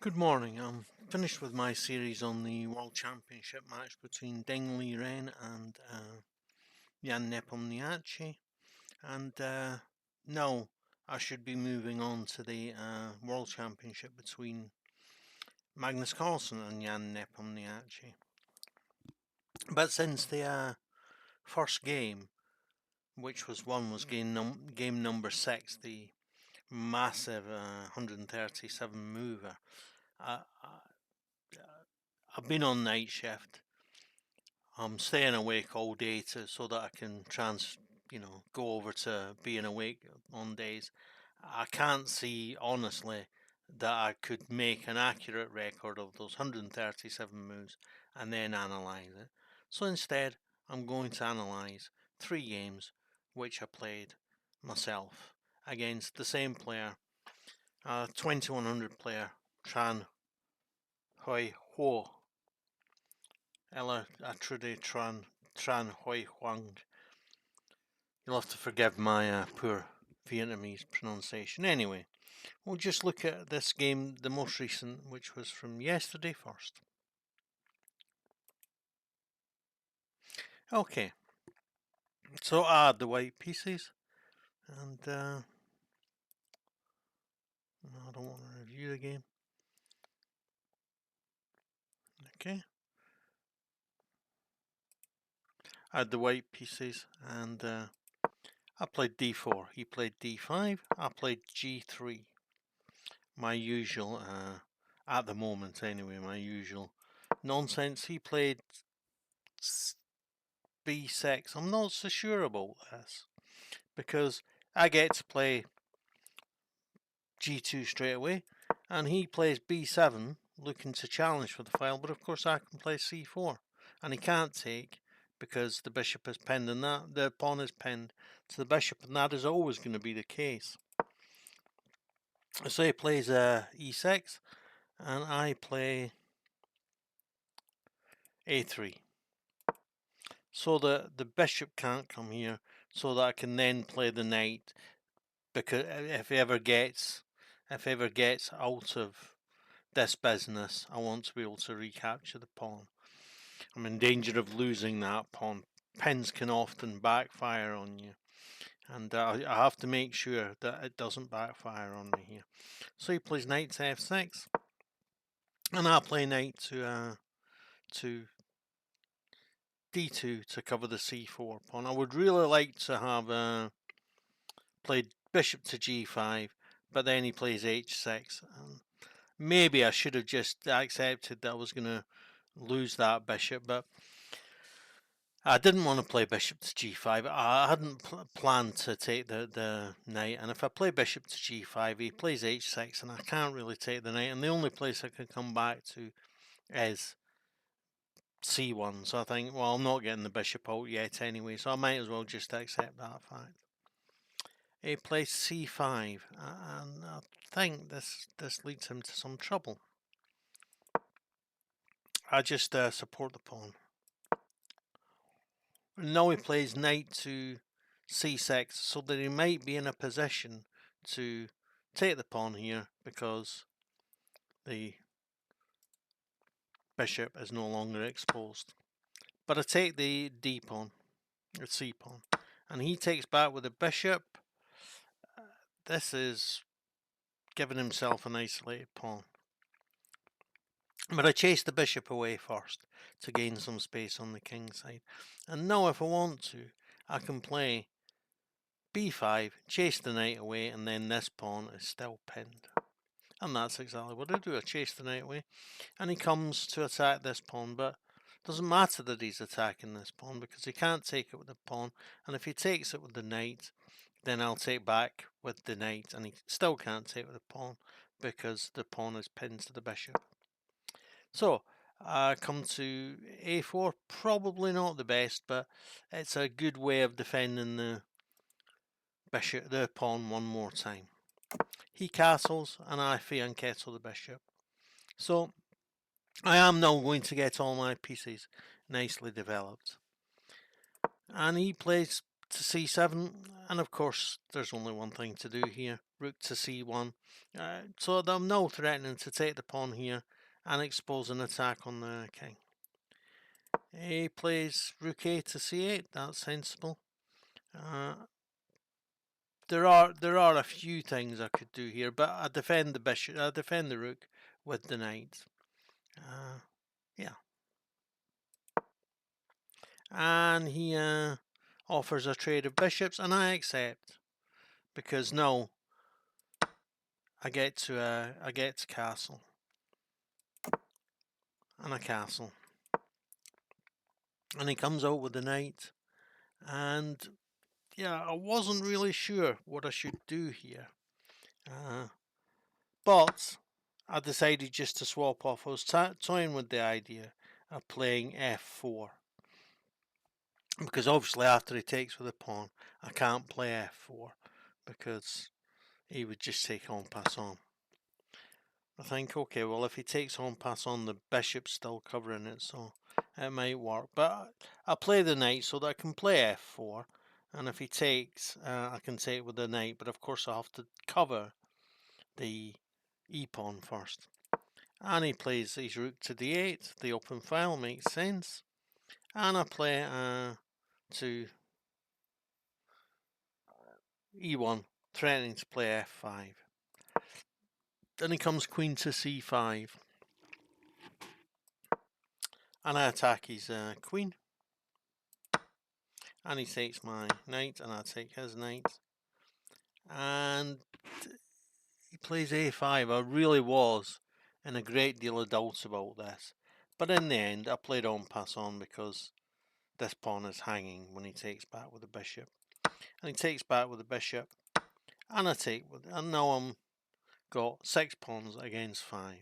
Good morning. I'm finished with my series on the World Championship match between Deng Liren and Jan Nepomniachtchi, and now I should be moving on to the World Championship between Magnus Carlsen and Jan Nepomniachtchi. But since the first game, which was game number 6, the massive 137 mover, I've been on night shift. I'm staying awake all day so that I can go over to being awake on days. I can't see honestly that I could make an accurate record of those 137 moves and then analyze it. So instead, I'm going to analyze 3 games which I played myself against the same player, 2100 player Tran Hoi Ho. Ella Atrude Tran Hoi Huang. You'll have to forgive my poor Vietnamese pronunciation. Anyway, we'll just look at this game, the most recent, which was from yesterday first. Okay, so add the white pieces, and I don't want to review the game. Okay, add the white pieces, and I played d4, he played d5, I played g3. My usual, at the moment anyway, my usual nonsense. He played b6. I'm not so sure about this because I get to play g2 straight away, and he plays b7 looking to challenge for the file, but of course I can play c4, and he can't take because the bishop is pinned, and that the pawn is pinned to the bishop, and that is always going to be the case. So he plays e6, and I play a3. So the bishop can't come here, so that I can then play the knight, because if he ever gets out of this business, I want to be able to recapture the pawn. I'm in danger of losing that pawn. Pins can often backfire on you, and I have to make sure that it doesn't backfire on me here. So he plays knight to f6, and I play knight to d2 to cover the c4 pawn. I would really like to have played bishop to g5, but then he plays h6. And maybe I should have just accepted that I was going to lose that bishop, but I didn't want to play bishop to g5. I hadn't planned to take the knight, and if I play bishop to g5, he plays h6, and I can't really take the knight, and the only place I can come back to is c1. So I think, well, I'm not getting the bishop out yet anyway, so I might as well just accept that fact. He plays c5, and I think this leads him to some trouble. I just support the pawn. And now he plays knight to c6, so that he might be in a position to take the pawn here because the bishop is no longer exposed. But I take the d pawn, or c pawn, and he takes back with the bishop. This is giving himself an isolated pawn. But I chase the bishop away first to gain some space on the king side. And now if I want to, I can play b5, chase the knight away, and then this pawn is still pinned. And that's exactly what I do. I chase the knight away, and he comes to attack this pawn, but it doesn't matter that he's attacking this pawn because he can't take it with the pawn, and if he takes it with the knight, then I'll take back with the knight, and he still can't take it with the pawn because the pawn is pinned to the bishop. So I come to a4, probably not the best, but it's a good way of defending the bishop, the pawn, one more time. He castles, and I fianchetto the bishop. So I am now going to get all my pieces nicely developed. And he plays to c7, and of course there's only one thing to do here. rook to c1. So I'm now threatening to take the pawn here and expose an attack on the king. He plays rook a to c8. That's sensible. There are a few things I could do here, but I defend the bishop. I defend the rook with the knight. Yeah. And he offers a trade of bishops, and I accept, because now I get to castle and a castle, and he comes out with the knight, and yeah, I wasn't really sure what I should do here, but I decided just to swap off. I was toying with the idea of playing f4, because obviously after he takes with a pawn, I can't play f4 because he would just take en passant. I think, okay, well, if he takes en passant, the bishop's still covering it, so it might work. But I'll play the knight so that I can play f4, and if he takes, I can take with the knight, but of course I have to cover the e-pawn first. And he plays his rook to d8, the open file makes sense. And I play to e1, threatening to play f5. Then he comes queen to c5. And I attack his queen. And he takes my knight, and I take his knight. And he plays a5. I really was in a great deal of doubt about this. But in the end, I played en passant because this pawn is hanging when he takes back with the bishop. And he takes back with the bishop. And I take with, and now I'm got 6 pawns against 5.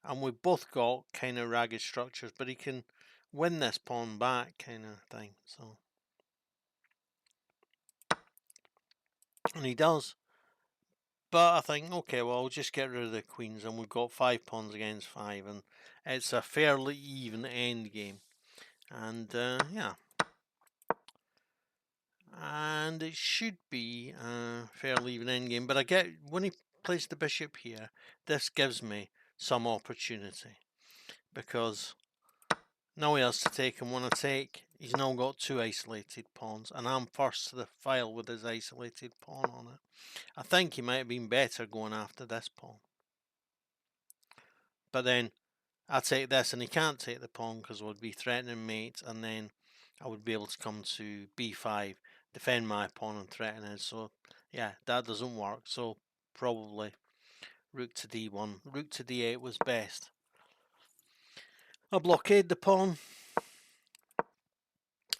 And we've both got kind of ragged structures, but he can win this pawn back kind of thing. So, and he does. But I think, okay, well, I'll just get rid of the queens, and we've got 5 pawns against 5, and it's a fairly even end game. And yeah, and it should be a fairly even end game. But I get, when he plays the bishop here, this gives me some opportunity, because now he has to take, and when I take, he's now got 2 isolated pawns, and I'm first to the file with his isolated pawn on it. I think he might have been better going after this pawn. But then I take this, and he can't take the pawn because it would be threatening mate, and then I would be able to come to b5, defend my pawn and threaten his. So yeah, that doesn't work. So probably rook to d1. Rook to d8 was best. I blockade the pawn.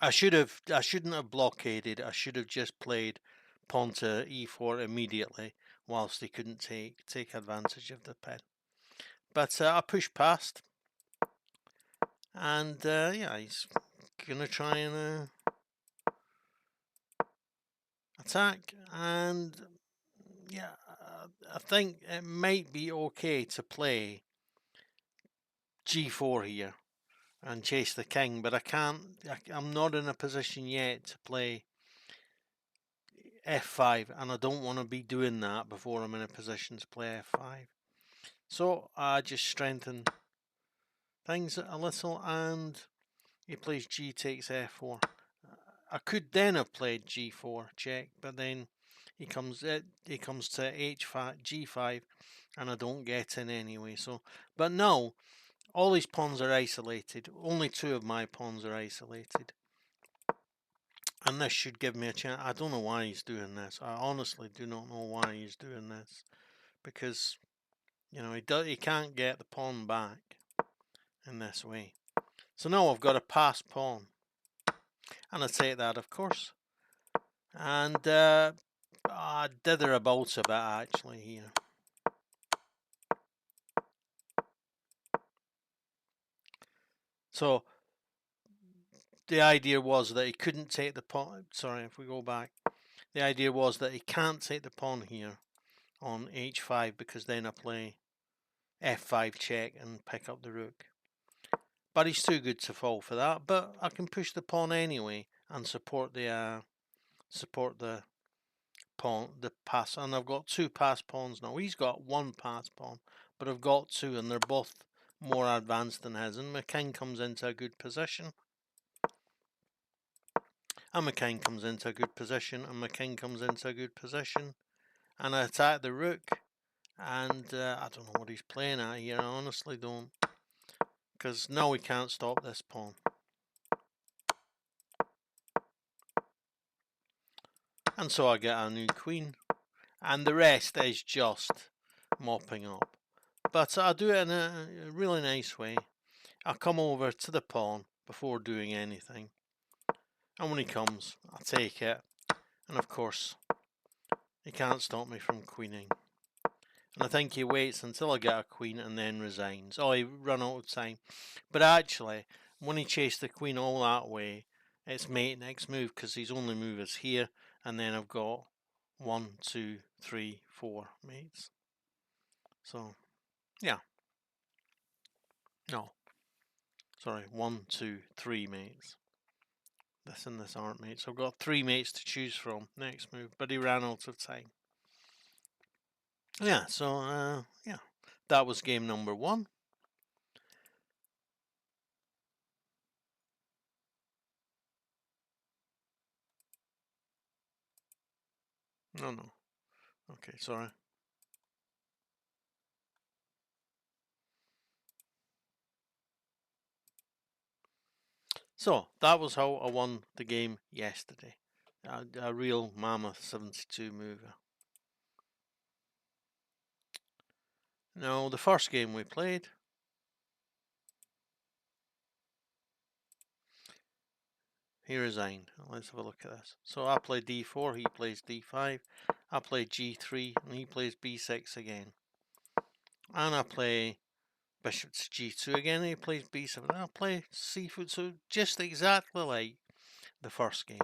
I shouldn't have blockaded. I should have just played pawn to e4 immediately, whilst he couldn't take advantage of the pin. But I pushed past, and yeah, he's gonna try and attack, and yeah, I think it might be okay to play g4 here and chase the king, but I can't. I'm not in a position yet to play f5, and I don't want to be doing that before I'm in a position to play f5. So I just strengthen things a little, and he plays g takes f4. I could then have played g4 check, but then he comes to h5 g5, and I don't get in anyway. So, but now all these pawns are isolated. Only 2 of my pawns are isolated, and this should give me a chance. I don't know why he's doing this. I honestly do not know why he's doing this, because you know he can't get the pawn back in this way. So now I've got a passed pawn, and I take that, of course, and I dither about a bit actually here. So the idea was that he couldn't take the pawn. Sorry, if we go back, the idea was that he can't take the pawn here on h5, because then I play f5 check and pick up the rook. But he's too good to fall for that. But I can push the pawn anyway and support the pawn, the pass, and I've got two pass pawns now. He's got one pass pawn, but I've got two, and they're both more advanced than his, and my king comes into a good position. And my king comes into a good position, and my king comes into a good position, and I attack the rook, and I don't know what he's playing at here, I honestly don't, because now we can't stop this pawn. And so I get a new queen, and the rest is just mopping up. But I do it in a really nice way. I come over to the pawn before doing anything, and when he comes, I take it, and of course, he can't stop me from queening. And I think he waits until I get a queen and then resigns. Oh, he run out of time. But actually, when he chased the queen all that way, it's mate next move, because his only move is here, and then I've got 1, 2, 3, 4 mates. So, yeah. No. Sorry, 1, 2, 3 mates. This and this aren't mates. So I've got 3 mates to choose from next move, but he ran out of time. Yeah, so, yeah. That was game number 1. No. Okay, sorry. So, that was how I won the game yesterday. A real mammoth 72 mover. Now, the first game we played, he resigned. Let's have a look at this. So I play d4, he plays d5. I play g3, and he plays b6 again. And I play bishop to g2 again, and he plays b7. And I play c4, so just exactly like the first game.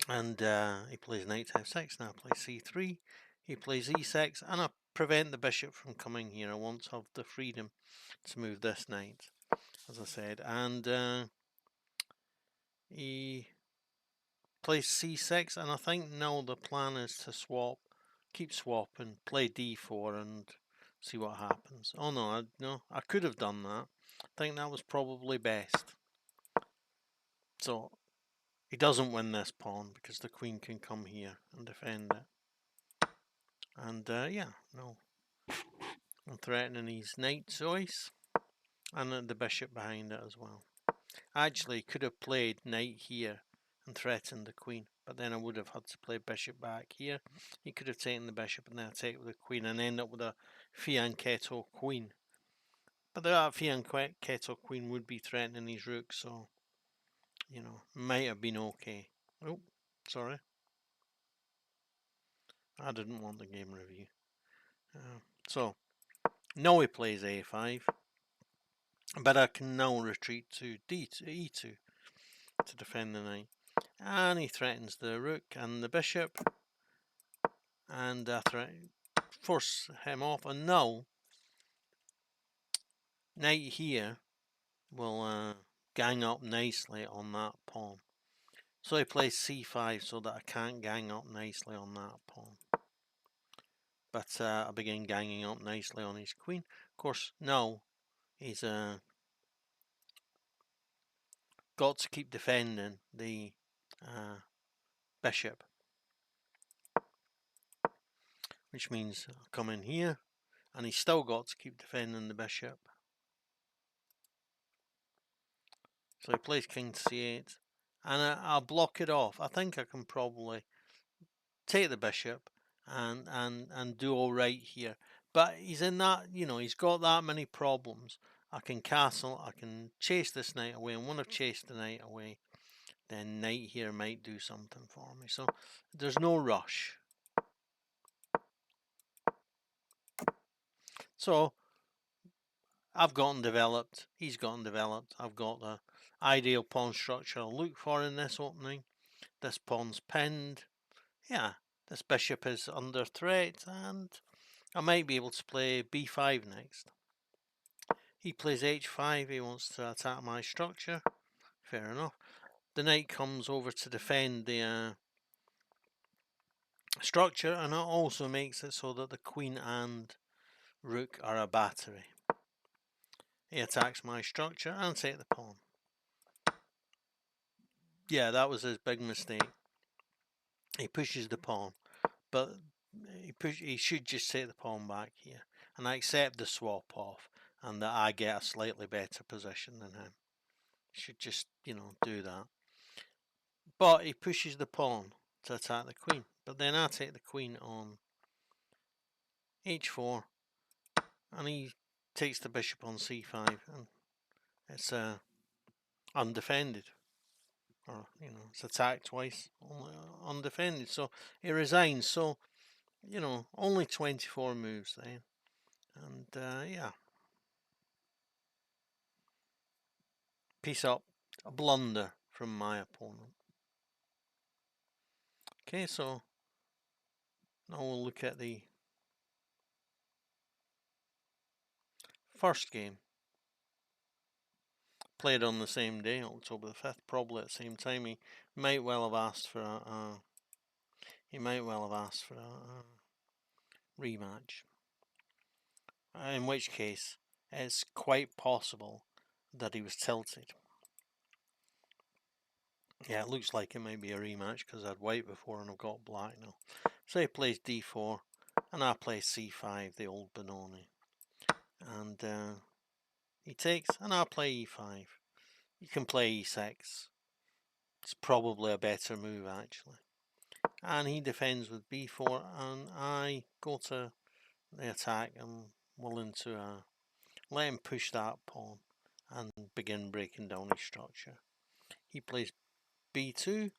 And he plays knight to f6, and I play c3. He plays e6, and I prevent the bishop from coming here. I want to have the freedom to move this knight, as I said. And he plays c6, and I think now the plan is to swap, keep swapping, play d4, and see what happens. Oh no, I could have done that. I think that was probably best. So he doesn't win this pawn because the queen can come here and defend it. And yeah, no, I'm threatening his knight choice, and the bishop behind it as well. Actually, he could have played knight here and threatened the queen, but then I would have had to play bishop back here. He could have taken the bishop and then attacked with the queen and end up with a fianchetto queen. But that fianchetto queen would be threatening his rook, so, you know, might have been okay. Oh, sorry. I didn't want the game review. So, now he plays a5, but I can now retreat to e2 to defend the knight. And he threatens the rook and the bishop, and force him off. And now knight here will gang up nicely on that pawn. So he plays c5 so that I can't gang up nicely on that pawn. But I begin ganging up nicely on his queen. Of course, now he's got to keep defending the bishop, which means I'll come in here, and he's still got to keep defending the bishop. So he plays king to c8, and I'll block it off. I think I can probably take the bishop and do all right here. But he's in that, you know, he's got that many problems. I can castle, I can chase this knight away, and when I've chased the knight away, then knight here might do something for me. So there's no rush. So I've gotten developed, he's gotten developed. I've got the ideal pawn structure I'll look for in this opening. This pawn's pinned. Yeah, this bishop is under threat, and I might be able to play b5 next. He plays h5, he wants to attack my structure. Fair enough. The knight comes over to defend the structure, and it also makes it so that the queen and rook are a battery. He attacks my structure and take the pawn. Yeah, that was his big mistake. He pushes the pawn, but he should just take the pawn back here, and I accept the swap off, and that I get a slightly better position than him. Should just, do that. But he pushes the pawn to attack the queen, but then I take the queen on h4, and he takes the bishop on c5, and it's undefended. Or, it's attacked twice, undefended. So he resigns. So, only 24 moves then. And yeah, piece up. A blunder from my opponent. Okay, so now we'll look at the first game. Played on the same day, October the 5th, probably at the same time. He might well have asked for a rematch. In which case, it's quite possible that he was tilted. Yeah, it looks like it might be a rematch because I had white before and I've got black now. So he plays d4 and I play c5, the old Benoni. And he takes and I play e5. You can play e6. It's probably a better move actually. And he defends with b4 and I go to the attack. I'm willing to let him push that pawn and begin breaking down his structure. He plays b2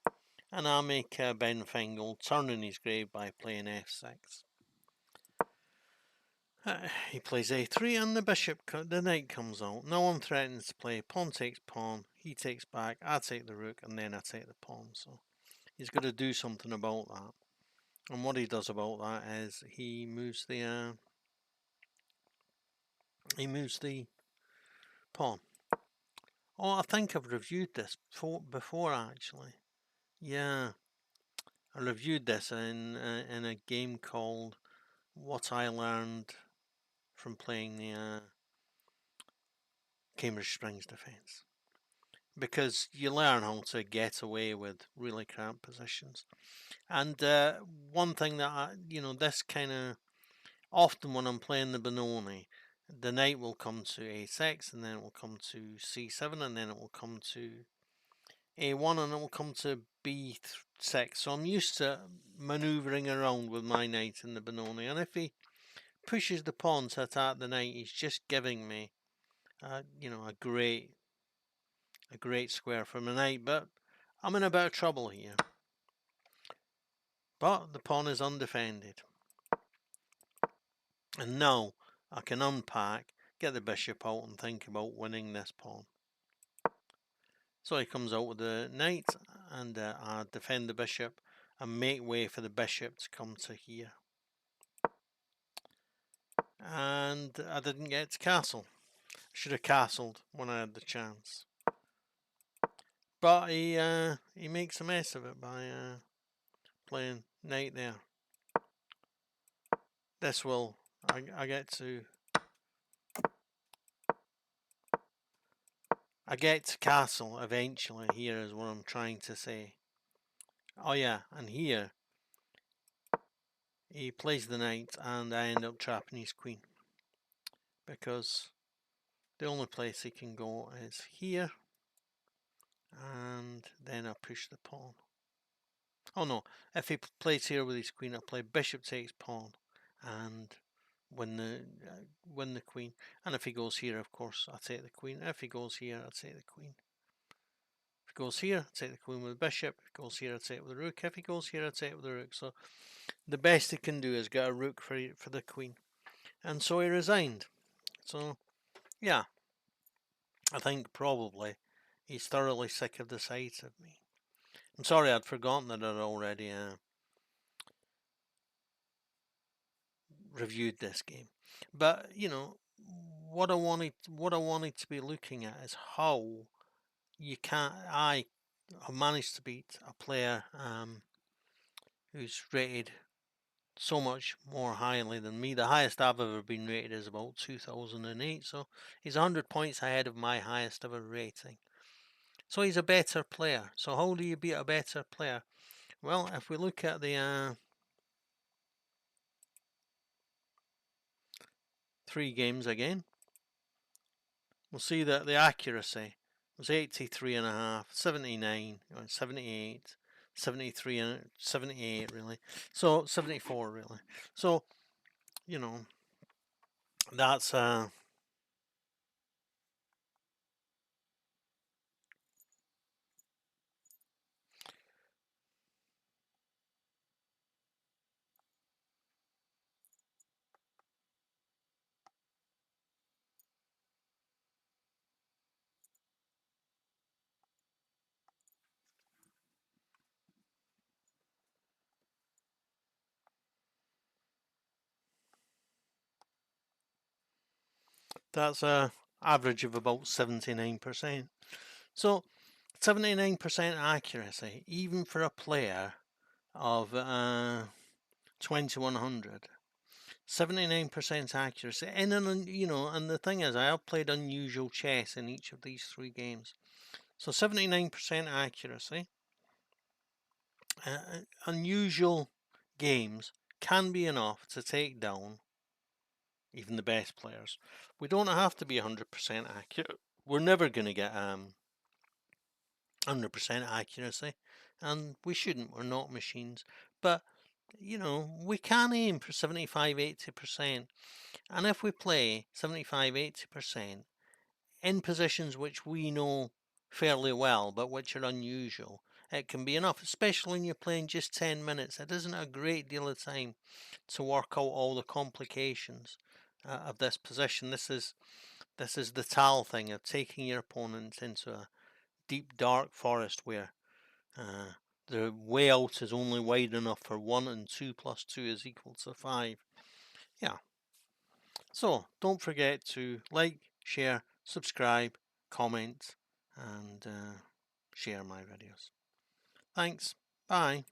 and I make Ben Fingal turn in his grave by playing f6. He plays a3 and the knight comes out. No one threatens to play. Pawn takes pawn. He takes back. I take the rook and then I take the pawn. So he's got to do something about that. And what he does about that is he moves the pawn. Oh, I think I've reviewed this before actually. Yeah, I reviewed this in a game called What I Learned from Playing the Cambridge Springs Defence. Because you learn how to get away with really cramped positions. And one thing that this kind of often when I'm playing the Benoni, the knight will come to a6 and then it will come to c7 and then it will come to a1 and it will come to b6. So I'm used to manoeuvring around with my knight in the Benoni, and if he pushes the pawn to attack the knight, he's just giving me a great square for my knight. But I'm in a bit of trouble here. But the pawn is undefended. And now I can unpack, get the bishop out and think about winning this pawn. So he comes out with the knight and I defend the bishop and make way for the bishop to come to here. And I didn't get to castle. I should have castled when I had the chance. But he makes a mess of it by playing knight there. This will, I get to castle eventually. Here is what I'm trying to say. Oh yeah, and here he plays the knight and I end up trapping his queen. Because the only place he can go is here. And then I push the pawn. Oh no, if he plays here with his queen, I play bishop takes pawn and win the queen. And if he goes here, of course, I take the queen. If he goes here, I take the queen. If he goes here, I take the queen with the bishop. If he goes here, I take it with the rook. If he goes here, I take it with the rook. So the best he can do is get a rook for the queen. And so he resigned. So, yeah, I think probably he's thoroughly sick of the sight of me. I'm sorry, I'd forgotten that I'd already reviewed this game. But what I wanted to be looking at is how I have managed to beat a player who's rated so much more highly than me. The highest I've ever been rated is about 2008, so he's 100 points ahead of my highest ever rating. So he's a better player. So how do you beat a better player? Well, if we look at the 3 games again, we'll see that the accuracy was 83.5, 79, 78, 73, and 78 really. So 74 really. So, you know, that's a average of about 79%. So 79% accuracy, even for a player of 2100. 79% accuracy, and and the thing is, I have played unusual chess in each of these 3 games. So 79% accuracy. Unusual games can be enough to take down even the best players. We don't have to be 100% accurate. We're never going to get 100% accuracy, and we shouldn't. We're not machines. But, we can aim for 75-80%. And if we play 75-80% in positions which we know fairly well, but which are unusual, it can be enough, especially when you're playing just 10 minutes. It isn't a great deal of time to work out all the complications of this position. This is the Tal thing of taking your opponent into a deep dark forest where the way out is only wide enough for 1 and 2 plus 2 is equal to 5. Yeah. So don't forget to like, share, subscribe, comment, and share my videos. Thanks. Bye.